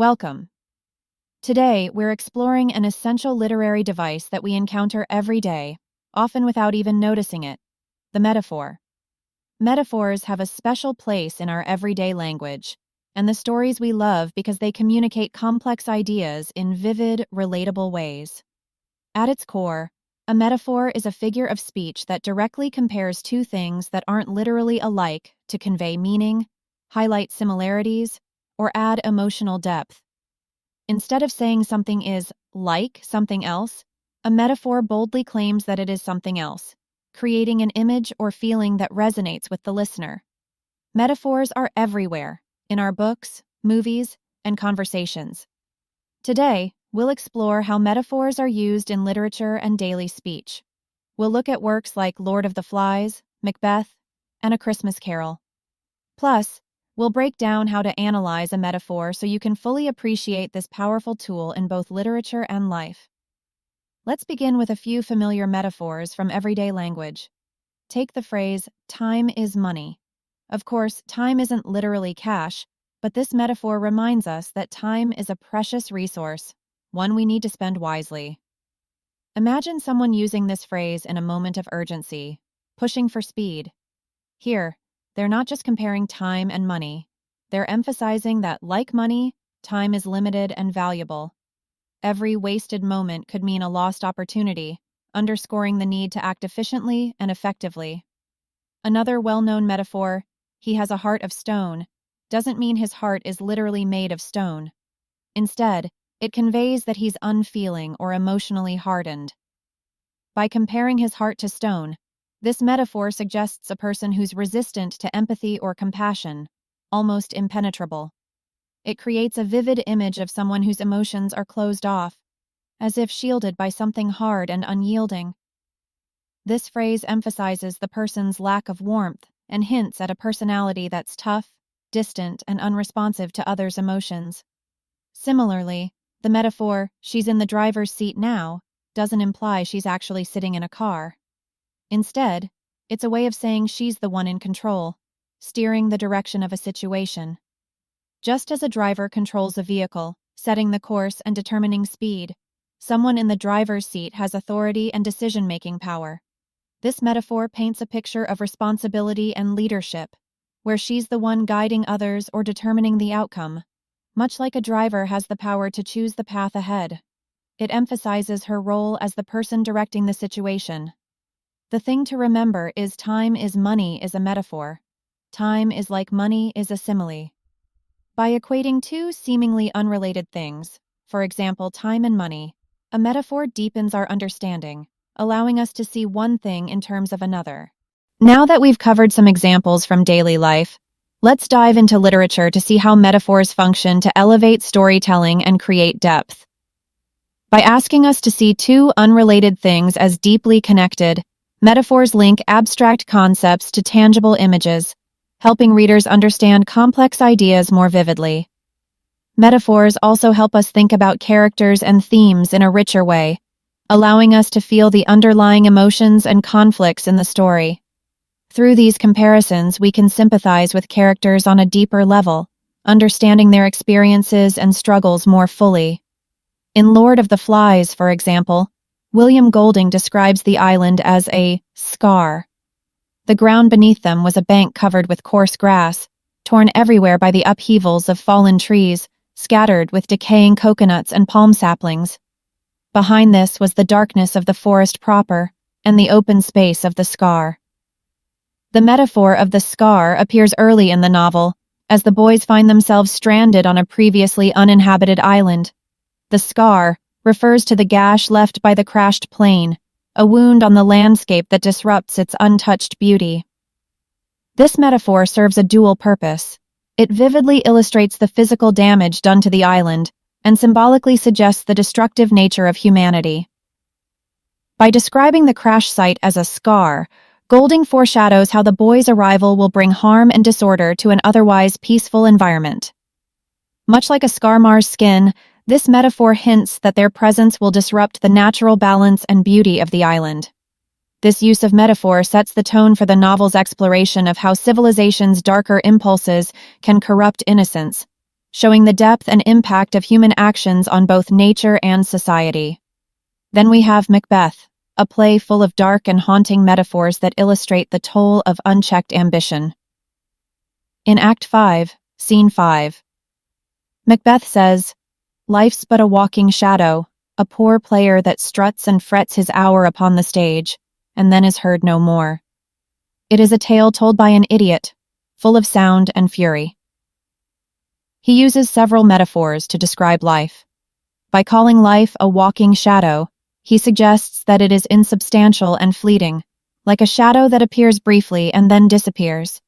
Welcome. Today, we're exploring an essential literary device that we encounter every day, often without even noticing it: the metaphor. Metaphors have a special place in our everyday language, and the stories we love because they communicate complex ideas in vivid, relatable ways. At its core, a metaphor is a figure of speech that directly compares two things that aren't literally alike to convey meaning, highlight similarities, or add emotional depth. Instead of saying something is like something else, a metaphor boldly claims that it is something else, creating an image or feeling that resonates with the listener. Metaphors are everywhere, in our books, movies, and conversations. Today, we'll explore how metaphors are used in literature and daily speech. We'll look at works like Lord of the Flies, Macbeth, and A Christmas Carol. Plus, we'll break down how to analyze a metaphor so you can fully appreciate this powerful tool in both literature and life. Let's begin with a few familiar metaphors from everyday language. Take the phrase, "time is money." Of course, time isn't literally cash, but this metaphor reminds us that time is a precious resource, one we need to spend wisely. Imagine someone using this phrase in a moment of urgency, pushing for speed. Here, they're not just comparing time and money. They're emphasizing that, like money, time is limited and valuable. Every wasted moment could mean a lost opportunity, underscoring the need to act efficiently and effectively. Another well-known metaphor, "he has a heart of stone," doesn't mean his heart is literally made of stone. Instead, it conveys that he's unfeeling or emotionally hardened. By comparing his heart to stone, this metaphor suggests a person who's resistant to empathy or compassion, almost impenetrable. It creates a vivid image of someone whose emotions are closed off, as if shielded by something hard and unyielding. This phrase emphasizes the person's lack of warmth and hints at a personality that's tough, distant, and unresponsive to others' emotions. Similarly, the metaphor, "she's in the driver's seat now," doesn't imply she's actually sitting in a car. Instead, it's a way of saying she's the one in control, steering the direction of a situation. Just as a driver controls a vehicle, setting the course and determining speed, someone in the driver's seat has authority and decision-making power. This metaphor paints a picture of responsibility and leadership, where she's the one guiding others or determining the outcome, much like a driver has the power to choose the path ahead. It emphasizes her role as the person directing the situation. The thing to remember is time is money is a metaphor. Time is like money is a simile. By equating two seemingly unrelated things, for example, time and money, a metaphor deepens our understanding, allowing us to see one thing in terms of another. Now that we've covered some examples from daily life, let's dive into literature to see how metaphors function to elevate storytelling and create depth. By asking us to see two unrelated things as deeply connected, metaphors link abstract concepts to tangible images, helping readers understand complex ideas more vividly. Metaphors also help us think about characters and themes in a richer way, allowing us to feel the underlying emotions and conflicts in the story. Through these comparisons, we can sympathize with characters on a deeper level, understanding their experiences and struggles more fully. In Lord of the Flies, for example, William Golding describes the island as a scar. The ground beneath them was a bank covered with coarse grass, torn everywhere by the upheavals of fallen trees, scattered with decaying coconuts and palm saplings. Behind this was the darkness of the forest proper and the open space of the scar. The metaphor of the scar appears early in the novel, as the boys find themselves stranded on a previously uninhabited island. The scar refers to the gash left by the crashed plane, a wound on the landscape that disrupts its untouched beauty. This metaphor serves a dual purpose. It vividly illustrates the physical damage done to the island and symbolically suggests the destructive nature of humanity. By describing the crash site as a scar, Golding foreshadows how the boys' arrival will bring harm and disorder to an otherwise peaceful environment. Much like a scar mars skin, this metaphor hints that their presence will disrupt the natural balance and beauty of the island. This use of metaphor sets the tone for the novel's exploration of how civilization's darker impulses can corrupt innocence, showing the depth and impact of human actions on both nature and society. Then we have Macbeth, a play full of dark and haunting metaphors that illustrate the toll of unchecked ambition. In Act 5, Scene 5, Macbeth says, "Life's but a walking shadow, a poor player that struts and frets his hour upon the stage, and then is heard no more. It is a tale told by an idiot, full of sound and fury." He uses several metaphors to describe life. By calling life a walking shadow, he suggests that it is insubstantial and fleeting, like a shadow that appears briefly and then disappears.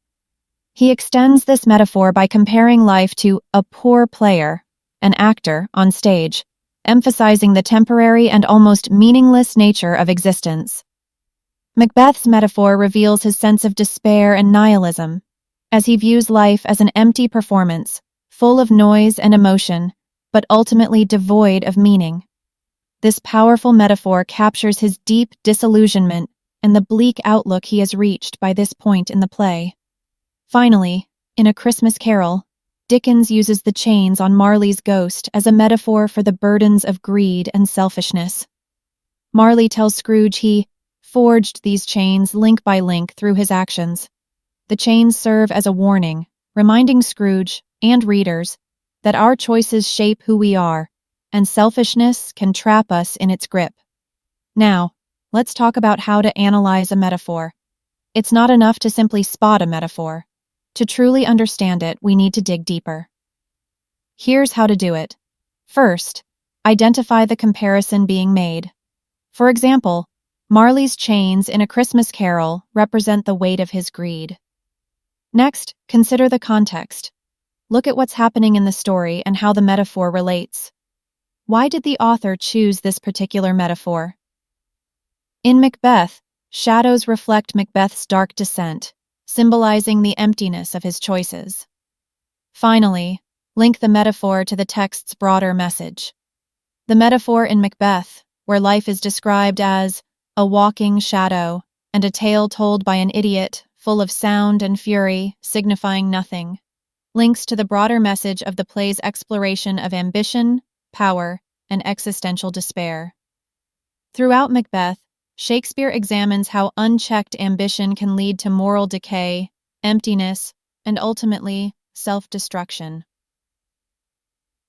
He extends this metaphor by comparing life to a poor player, an actor, on stage, emphasizing the temporary and almost meaningless nature of existence. Macbeth's metaphor reveals his sense of despair and nihilism, as he views life as an empty performance, full of noise and emotion, but ultimately devoid of meaning. This powerful metaphor captures his deep disillusionment and the bleak outlook he has reached by this point in the play. Finally, in A Christmas Carol, Dickens uses the chains on Marley's ghost as a metaphor for the burdens of greed and selfishness. Marley tells Scrooge he forged these chains link by link through his actions. The chains serve as a warning, reminding Scrooge and readers that our choices shape who we are, and selfishness can trap us in its grip. Now, let's talk about how to analyze a metaphor. It's not enough to simply spot a metaphor. To truly understand it, we need to dig deeper. Here's how to do it. First, identify the comparison being made. For example, Marley's chains in A Christmas Carol represent the weight of his greed. Next, consider the context. Look at what's happening in the story and how the metaphor relates. Why did the author choose this particular metaphor? In Macbeth, shadows reflect Macbeth's dark descent, symbolizing the emptiness of his choices. Finally, link the metaphor to the text's broader message. The metaphor in Macbeth, where life is described as a walking shadow and a tale told by an idiot, full of sound and fury, signifying nothing, links to the broader message of the play's exploration of ambition, power, and existential despair. Throughout Macbeth, Shakespeare examines how unchecked ambition can lead to moral decay, emptiness, and ultimately, self-destruction.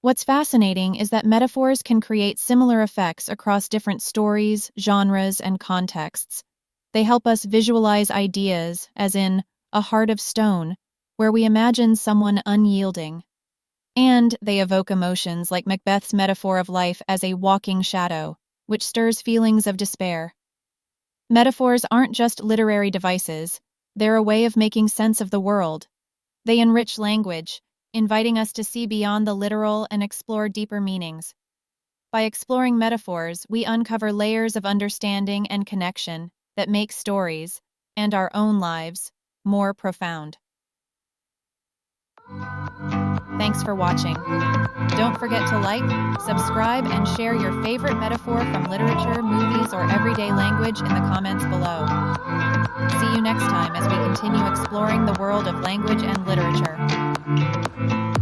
What's fascinating is that metaphors can create similar effects across different stories, genres, and contexts. They help us visualize ideas, as in A Heart of Stone, where we imagine someone unyielding. And they evoke emotions like Macbeth's metaphor of life as a walking shadow, which stirs feelings of despair. Metaphors aren't just literary devices, they're a way of making sense of the world. They enrich language, inviting us to see beyond the literal and explore deeper meanings. By exploring metaphors, we uncover layers of understanding and connection that make stories, and our own lives, more profound. Thanks for watching. Don't forget to like, subscribe, and share your favorite metaphor from literature, movies, or everyday language in the comments below. See you next time as we continue exploring the world of language and literature.